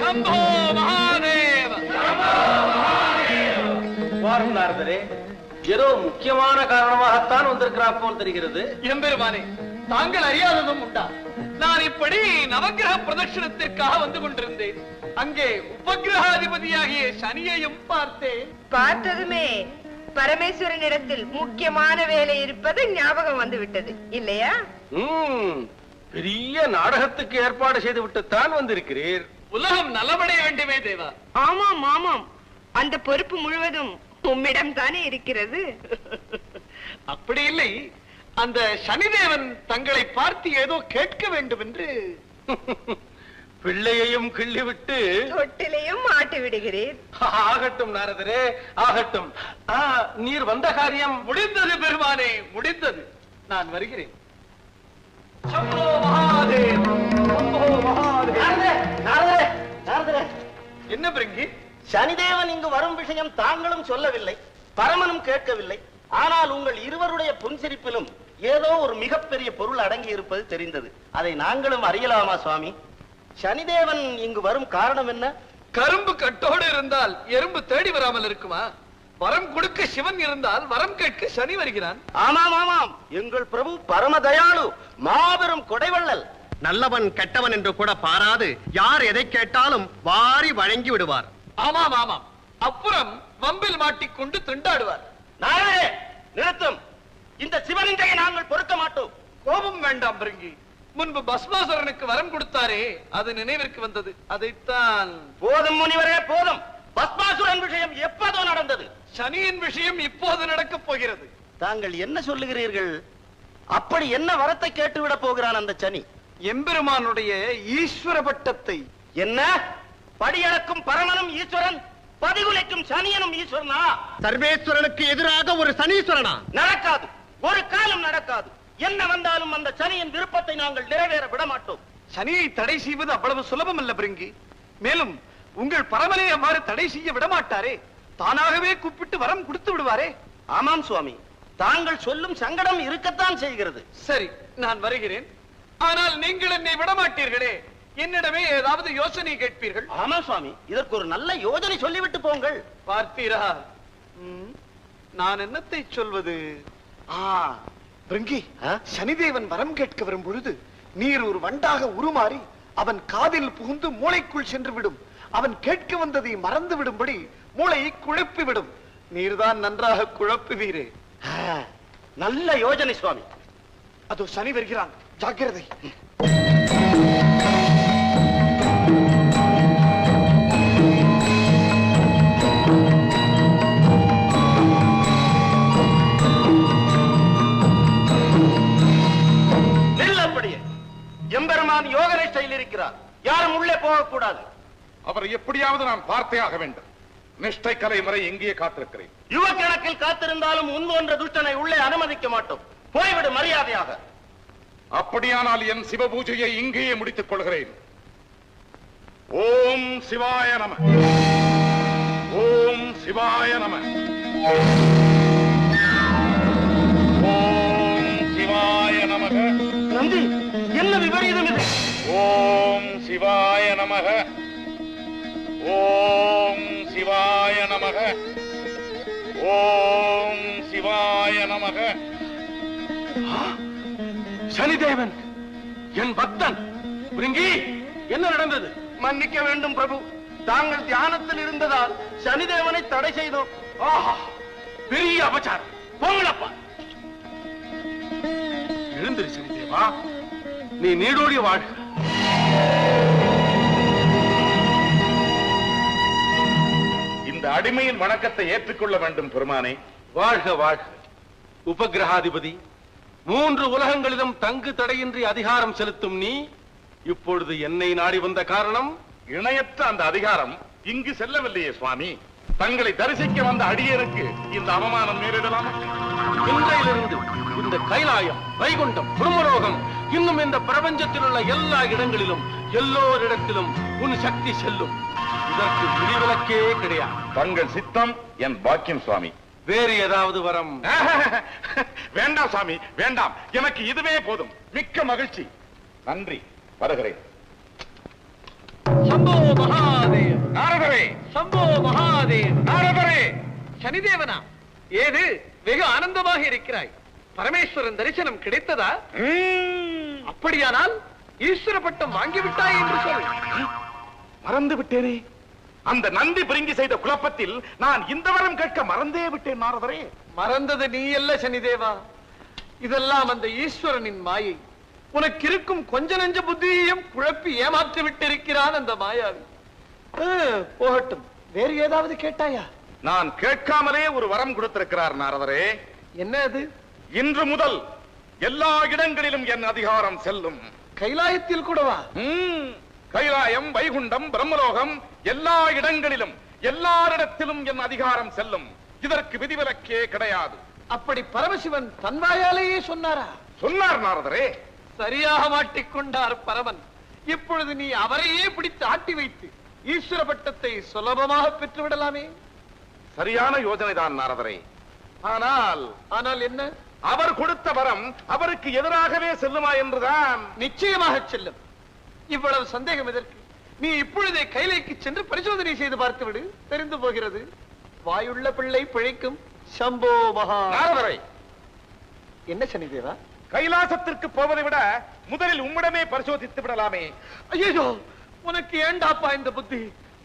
சம்போ மகாதேவ. வாரும் நாரதரே, ஏதோ முக்கியமான காரணமாகத்தான் வந்திருக்கிறார் போல் தெரிகிறது. எம்பெருமானே, தாங்கள் அறியாததும் உண்டா? நான் இப்படி நவக்கிரக பிரதட்சணத்திற்காக வந்து கொண்டிருந்தேன். அங்கே உபகிரகாதிபதியாகிய சனியையும் பார்த்தேன். பார்த்ததுமே பரமேஸ்வரனிடத்தில் முக்கியமான வேலை இருப்பது ஞாபகம் வந்து விட்டது இல்லையா? பெரிய நாடகத்துக்கு ஏற்பாடு செய்து விட்டுத்தான் வந்திருக்கிறீர். உலகம் நலமடைய வேண்டுமே தேவா. ஆமாம் ஆமாம், அந்த பொறுப்பு முழுவதும் உம்மிடம் தானே இருக்கிறது. அப்படி இல்லை, அந்த சனிதேவன் தங்களை பார்த்து ஏதோ கேட்க வேண்டும் என்று. பிள்ளையையும் கிள்ளிவிட்டு தொட்டிலையும் மாட்டி விடுகிறீர். ஆகட்டும் நாரதரே, ஆகட்டும். நீர் வந்த காரியம் முடிந்தது பெருமானே, முடிந்தது. நான் வருகிறேன். சம்போ மகாதேவ், சம்போ மகாதேவ். என்ன பிரிங்கி? சனிதேவன் இங்கு வரும் விஷயம் தாங்களும் சொல்லவில்லை, பரமனும் கேட்கவில்லை. ஆனால் உங்கள் இருவருடைய புன்சிரிப்பிலும் ஏதோ ஒரு மிகப்பெரிய பொருள் அடங்கி இருப்பது தெரிந்தது. அதை நாங்களும் அறியலாமா சுவாமி? சனிதேவன் இங்கு வரும் காரணம் என்ன? கரும்பு கட்டோடு இருந்தால் எறும்பு தேடி வராமல் இருக்குமா? வரம் கொடுக்க சிவன் இருந்தால் வரம் கேட்க சனி வருகிறான். ஆமாம் ஆமாம், எங்கள் பிரபு பரம தயாளு, மாபெரும் கொடைவள்ளல். நல்லவன் கெட்டவன் என்று கூட பாராது யார் எதை கேட்டாலும் வாரி வழங்கி விடுவார். ஆமாம் ஆமாம், அப்புறம் வம்பில் மாட்டிக்கொண்டு திண்டாடுவார். நாளே நிறுத்தும். இந்த சிவனிந்தையை நாங்கள் பொறுக்க மாட்டோம். கோபம் வேண்டாம் பிரிங்கி. முன்பு பஸ்மாசுரனுக்கு வரம் கொடுத்தாரே, அது நினைவிற்கு வந்தது. அதைத்தான். போதும் முனிவரே போதும். பஸ்மாசுரன் விஷயம் எப்போதோ நடந்தது. சனியின் விஷயம் இப்போது நடக்கப் போகிறது. தாங்கள் என்ன சொல்லுகிறீர்கள்? அப்படி என்ன வரத்தை கேட்டுவிட போகிறான் அந்த சனி? எம்பெருமானுடைய ஈஸ்வர பட்டத்தை. என்ன? படியளக்கும் பரமனும் ஈஸ்வரன், பதிகுலைக்கும் சனியனும் ஈஸ்வரனா? சர்வேஸ்வரனுக்கு எதிராக ஒரு சனீஸ்வரனா? நடக்காது, ஒரு காலம் நடக்காது. என்ன வந்தாலும் அந்த சனியின் விருப்பத்தை நாங்கள் நிறைவேற விட மாட்டோம். சனியை தடை செய்வது அவ்வளவு சுலபம் அல்ல பிரிங்கி. மேலும் உங்கள் பரமனை அவ்வாறு தடை செய்ய விடமாட்டாரே, தானாகவே கூப்பிட்டு வரம் கொடுத்து விடுவாரே. ஆமாம் சுவாமி, தாங்கள் சொல்லும் சங்கடம் இருக்கத்தான் செய்கிறது. சரி, நான் வருகிறேன். ஆனால் நீங்கள் என்னை விடமாட்டீர்களே, என்னிடமே ஏதாவது யோசனை கேட்பீர்கள். ஆமா சுவாமி, இதற்கு ஒரு நல்ல யோசனை சொல்லிவிட்டு போங்கள். பார்த்தீரா, நான் என்னத்தை சொல்வது? பிரிங்கி, சனிதேவன் வரம் கேட்க வரும் பொழுது நீர் ஒரு வண்டாக உருமாறி அவன் காதில் புகுந்து மூளைக்குள் சென்று விடும். அவன் கேட்க வந்ததை மறந்து விடும்படி மூளையை குழப்பிவிடும். நீர்தான் நன்றாக குழப்புவீரே. நல்ல யோசனை சுவாமி. அதோ சனி வருகிறான், ஜாக்கிரதை. எம்பெருமான் யோக நிஷ்டையில் இருக்கிறார். யாரும் உள்ளே போகக்கூடாது. அவரை எப்படியாவது நான் பார்த்தே ஆக வேண்டும். நிஷ்டை கலை முறை எங்கே காத்திருக்கிறேன். யுவ கணக்கில் காத்திருந்தாலும் முன்போன்ற துஷ்டனை உள்ளே அனுமதிக்க மாட்டோம். போய்விடு மரியாதையாக. அப்படியானால் என் சிவ பூஜையை இங்கேயே முடித்துக் கொள்கிறேன். ஓம் சிவாய நம, ஓம் சிவாய நம, ஓம் சிவாய நமக. நந்தி, என்ன விபரீதம் இது? ஓம் சிவாய நமக, ஓம் சிவாய நமக, ஓம் சிவாய நமக. சனிதேவன் என் பக்தன். பிரிங்கி, என்ன நடந்தது? மன்னிக்க வேண்டும் பிரபு, தாங்கள் தியானத்தில் இருந்ததால் சனிதேவனை தடை செய்தோம். பெரிய அபச்சாரம். போங்களப்பா. எழுந்திரு சனிதேவா, நீ நீடோடி வாழ். இந்த அடிமையின் வணக்கத்தை ஏற்றுக்கொள்ள வேண்டும் பெருமானே. வாழ்க வாழ்க. உபகிரகாதிபதி, 3 உலகங்களிலும் தங்கு தடையின்றி அதிகாரம் செலுத்தும் நீ இப்பொழுது என்னை நாடி வந்த காரணம்? இணையற்ற அந்த அதிகாரம் இங்கு செல்லவில்லையே சுவாமி. தங்களை தரிசிக்க வந்த அடியருக்கு இந்த அவமானம் நேரிடலாமா? இன்றையிலிருந்து இந்த கைலாயம், வைகுண்டம், குருமரோகம், இன்னும் இந்த பிரபஞ்சத்தில் உள்ள எல்லா இடங்களிலும் எல்லோரிடத்திலும் உன் சக்தி செல்லும். இதற்கு விதிவிலக்கே கிடையாது. தங்கள் சித்தம் என் பாக்கியம் சுவாமி. வேறு ஏதாவது வரம்? வேண்டாம் சுவாமி, வேண்டாம். எனக்கு இதுவே போதும். மிக்க மகிழ்ச்சி. நன்றி. வருகிறேன். சம்போ மகா சம்போ மகாதேவ். நாரதரே, சனிதேவனா, ஏது வெகு ஆனந்தமாக இருக்கிறாய்? பரமேஸ்வரன் தரிசனம் கிடைத்ததா? அப்படியானால் ஈஸ்வர பட்டம் வாங்கிவிட்டாய் என்று சொல். மறந்து விட்டேனே. அந்த நந்தி பிரிங்கி செய்த குழப்பத்தில் நான் இந்த வரம் கேட்க மறந்தே விட்டேன் நாரதரே. மறந்தது நீ அல்ல சனிதேவா, இதெல்லாம் அந்த ஈஸ்வரனின் மாயை. உனக்கு இருக்கும் கொஞ்ச நெஞ்ச புத்தியையும் குழப்பி ஏமாற்றி விட்டிருக்கிறான் அந்த மாயாவி. போகட்டும், வேறு ஏதாவது கேட்டாயா? நான் கேட்காமலே ஒரு வரம் கொடுத்திருக்கிறார் நாரதரே. என்ன அது? இன்று முதல் எல்லா இடங்களிலும் என் அதிகாரம் செல்லும். கைலாயத்தில் கூடவா? கைலாயம், வைகுண்டம், பிரம்மலோகம், எல்லா இடங்களிலும் எல்லாரிடத்திலும் என் அதிகாரம் செல்லும். இதற்கு விதிவிலக்கே கிடையாது. அப்படி பரமசிவன் தன்வாயாலேயே சொன்னாரா? சொன்னார் நாரதரே. சரியாக மாட்டிக்கொண்டார் பரமன். இப்பொழுது நீ அவரையே பிடித்து ஆட்டி வைத்து ஈஸ்வர பட்டத்தை சுலபமாக பெற்று விடலாமே. சரியான யோசனைதான் நாரதரே. ஆனால் என்ன? அவர் கொடுத்த வரம் அவருக்கு எதிராகவே செல்லுமா என்றுதான். நிச்சயமாக செல்லும். இவ்வளவு சந்தேகம் எதற்கு? நீ இப்பொழுதே கைலைக்கு சென்று பரிசோதனை செய்து பார்த்து விடு, தெரிந்து போகிறது. வாயுள்ள பிள்ளை பிழைக்கும். சம்போ மகா. நாரதரை, என்ன சனிதேவா? கைலாசத்திற்கு போவதை விட முதலில் உம்மிடமே பரிசோதித்து விடலாமே. ஐயோ, உனக்கு ஏண்டாப்பா இந்த புத்தி?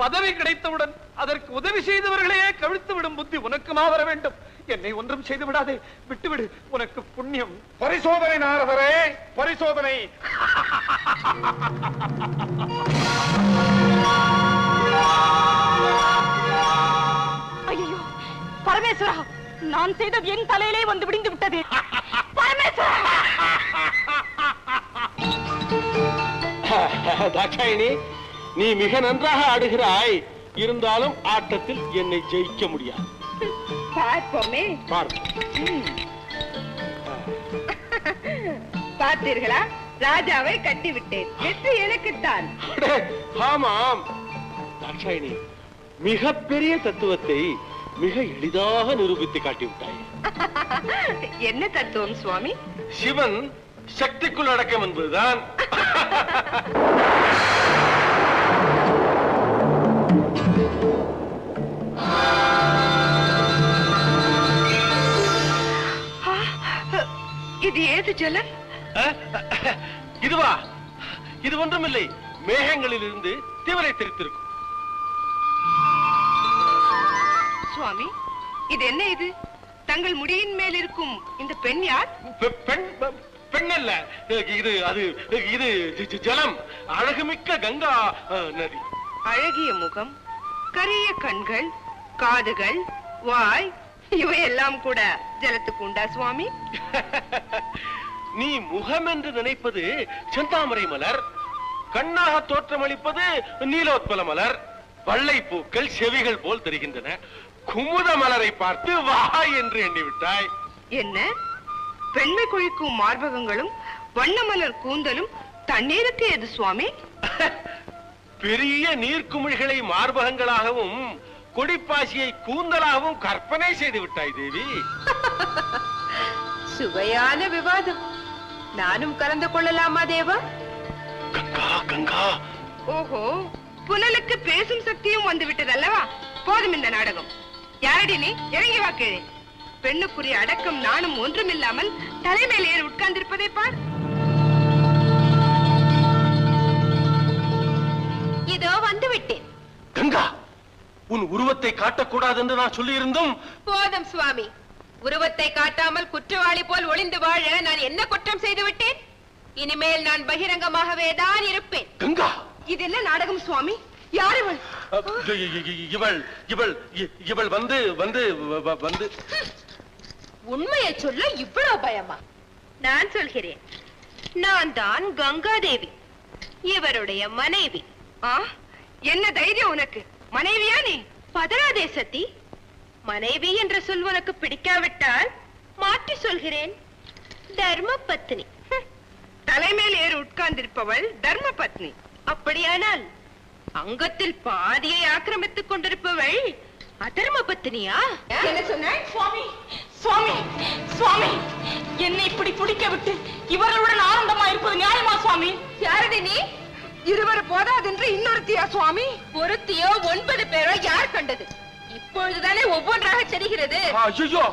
பதவி கிடைத்தவுடன் அதற்கு உதவி செய்தவர்களையே கவிழ்த்து விடும் புத்தி உனக்குமா வர வேண்டும்? என்னை ஒன்றும் செய்து விடாதே, விட்டுவிடு, உனக்கு புண்ணியம். பரிசோதனை நாரதரே, பரிசோதனை. ஐயோ பரமேஸ்வரா, நான் செய்தது என் தலையிலே வந்து விடிந்து விட்டது. பரமேஸ்வரா! தாட்சாயினி, நீ மிக நன்றாக ஆடுகிறாய். இருந்தாலும் ஆட்டத்தில் என்னை ஜெயிக்க முடியாது. பார்ப்போமே. பார்த்தீர்களா, ராஜாவை கட்டிவிட்டேன். வெற்றி எனக்குத்தான். ஆமாம் தாட்சாயினி, மிக பெரிய தத்துவத்தை மிக எளிதாக நிரூபித்து காட்டிவிட்டாய். என்ன தத்துவம் சுவாமி? சிவன் சக்திக்குள் அடக்கம் என்பதுதான். இது ஏது ஜலம்? இதுவா? இது ஒன்றுமில்லை, மேகங்களில் இருந்து தீவிரை தெரித்திருக்கும். சுவாமி, இது என்ன? இது தங்கள் முடியின் மேல் இருக்கும் இந்த பெண் யார்? பெண் அல்ல, இது அது இது ஜலம். அழகுமிக்க கங்கா நதி. அழகிய முகம், கரிய கண்கள், காதுகள், வாய், இவையெல்லாம் கூட ஜலத்துக்கு உண்டா சுவாமி? நீ முகம் என்று நினைப்பது செந்தாமரை மலர், கண்ணாக தோற்றமளிப்பது நீலோத்பல மலர். வள்ளை பூக்கள் செவிகள் போல் தெரிகின்றன. குமுத மலரை பார்த்து வா என்று எண்ணிவிட்டாய். என்ன? பெண்மை கொழிக்கும் மார்பகங்களும் வண்ண மலர் கூந்தலும் தண்ணீருக்கு எது சுவாமி? பெரிய நீர்க்குமிழ்களை மார்பகங்களாகவும் கொடிப்பாசியை கூந்தலாகவும் கற்பனை செய்து விட்டாய் தேவி. சுவையான விவாதம். நானும் கலந்து கொள்ளலாமா தேவா? கங்கா கங்கா. ஓஹோ, புனலுக்கு பேசும் சக்தியும் வந்து விட்டது அல்லவா? போதும் இந்த நாடகம். யாரடி நீ? இறங்கி வா கீழே. பெண்ணுக்குரிய அடக்கம் நானும் ஒன்றுமில்லாமல் தலைமையில் ஏறி உட்கார்ந்திருப்பதை பார். இதோ வந்து விட்டேன். கங்கா, உன் உருவத்தை காட்டக்கூடாது என்று நான் சொல்லி இருந்தும். போதும் சுவாமி, உருவத்தை காட்டாமல் குற்றவாளி போல் ஒளிந்து வாழ நான் என்ன குற்றம் செய்து விட்டேன்? இனிமேல் நான் பகிரங்கமாகவே தான் இருப்பேன். கங்கா, இது என்ன நாடகம் சுவாமி? யார் இவள்? இவள் இவள் இவள் வந்து வந்து வந்து உண்மையை சொல்ல இவ்வளவு பயமா? நான் சொல்கிறேன், நான் தான் கங்காதேவி, இவருடைய மனைவி. என்ன தைரியம் உனக்கு? மனைவியா நீ? பதராதே சதி. மனைவி என்ற சொல் உனக்கு பிடிக்காவிட்டால் மாற்றி சொல்கிறேன், தர்ம பத்னி. தலைமையில் ஏறி உட்கார்ந்திருப்பவள் தர்ம பத்னி. அப்படியானால் அங்கத்தில் பாதியை ஆக்கிரமித்துக் கொண்டிருப்பவள் அதர்ம பத்னியா? என்ன சொன்னாய்? சுவாமி, சுவாமி, சுவாமி, என்னை இப்படி துடிக்க விட்டு இவர்களுடன் ஆனந்தமா இருப்பது நியாயமா சுவாமி? யாரடி நீ? இருவர் போதாதென்று இன்னொருத்தியா சுவாமி? ஒருத்தியோ 9 பேரோ யார் கண்டது? இப்பொழுதுதானே ஒவ்வொன்றாக தெரிகிறது. ஐயோ,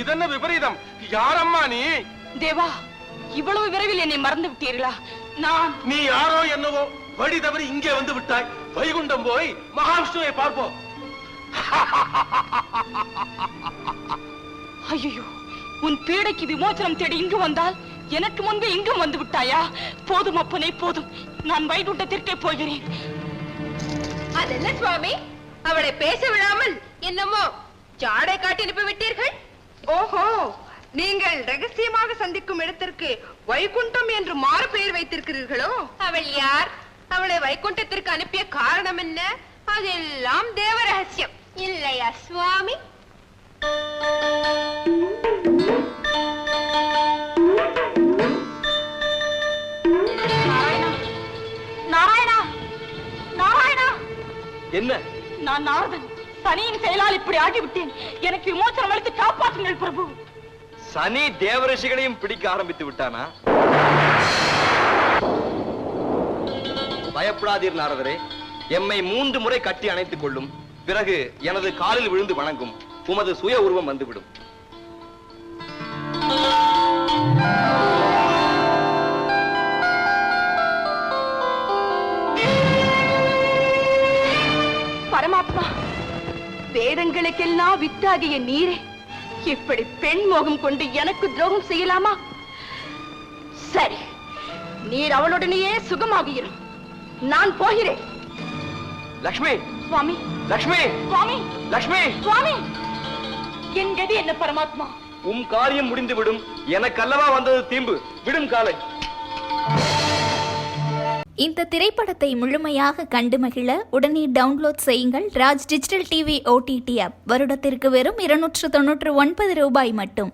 இதென்ன விபரீதம்? யாரம்மா நீ? தேவா, இவ்வளவு விரைவில் என்னை மறந்து விட்டீர்களா? நீ யாரோ என்னவோ வழி தவறி இங்கே வந்து விட்டாய். வைகுண்டம் போய் மகாவிஷ்ணுவை பார்ப்போம். ஐயோ, உன் பீடைக்கு விமோசனம் தேடி இங்கு வந்தால் எனக்கு முன்பு இங்கும் வந்து விட்டாயா? போதும் அப்பனே, போதும். நான் வைகுண்டத்திற்கே போகிறேன். அதென்ன சுவாமி, அவளை பேச விடாமல் என்னமோ ஜாடை காட்டி அனுப்பி விட்டீர்கள்? ஓஹோ, நீங்கள் ரகசியமாக சந்திக்கும் இடத்திற்கு வைகுண்டம் என்று மாறு பெயர் வைத்திருக்கிறீர்களோ? அவள் யார்? அவளை வைகுண்டத்திற்கு அனுப்பிய காரணம் என்ன? அதெல்லாம் தேவ ரகசியம் இல்லையா சுவாமி? நாராயணா, நாராயணா! என்ன? நான் நாரதன். சனியின் செயலால் இப்படி ஆகிவிட்டேன். எனக்கு விமோசனம் அளித்து காப்பாற்றுங்கள் பிரபு. சனி தேவரிஷிகளையும் பிடிக்க ஆரம்பித்து விட்டானா? பயப்படாதீர் நாரதரே, எம்மை 3 முறை கட்டி அணைத்துக் கொள்ளும். பிறகு எனது காலில் விழுந்து வணங்கும். உமது சுய உருவம் வந்துவிடும். பரமாத்மா, வேதங்களுக்கெல்லாம் வித்தாகிய நீரே, இப்படி பெண் மோகம் கொண்டு எனக்கு துரோகம் செய்யலாமா? சரி, நீர் அவளுடனேயே சுகமாகிறோம். நான் போகிறேன். லக்ஷ்மி! சுவாமி! லக்ஷ்மி! சுவாமி! லக்ஷ்மி! சுவாமி! என் கதி என்ன பரமாத்மா? உம் காரியம் முடிந்து விடும். எனக்கல்லவா வந்தது தீம்பு. விடும் காலை. இந்த திரைப்படத்தை முழுமையாக கண்டு மகிழ உடனே டவுன்லோட் செய்யுங்கள் Raj digital TV OTT app. வருடத்திற்கு வெறும் 299 ரூபாய் மட்டும்.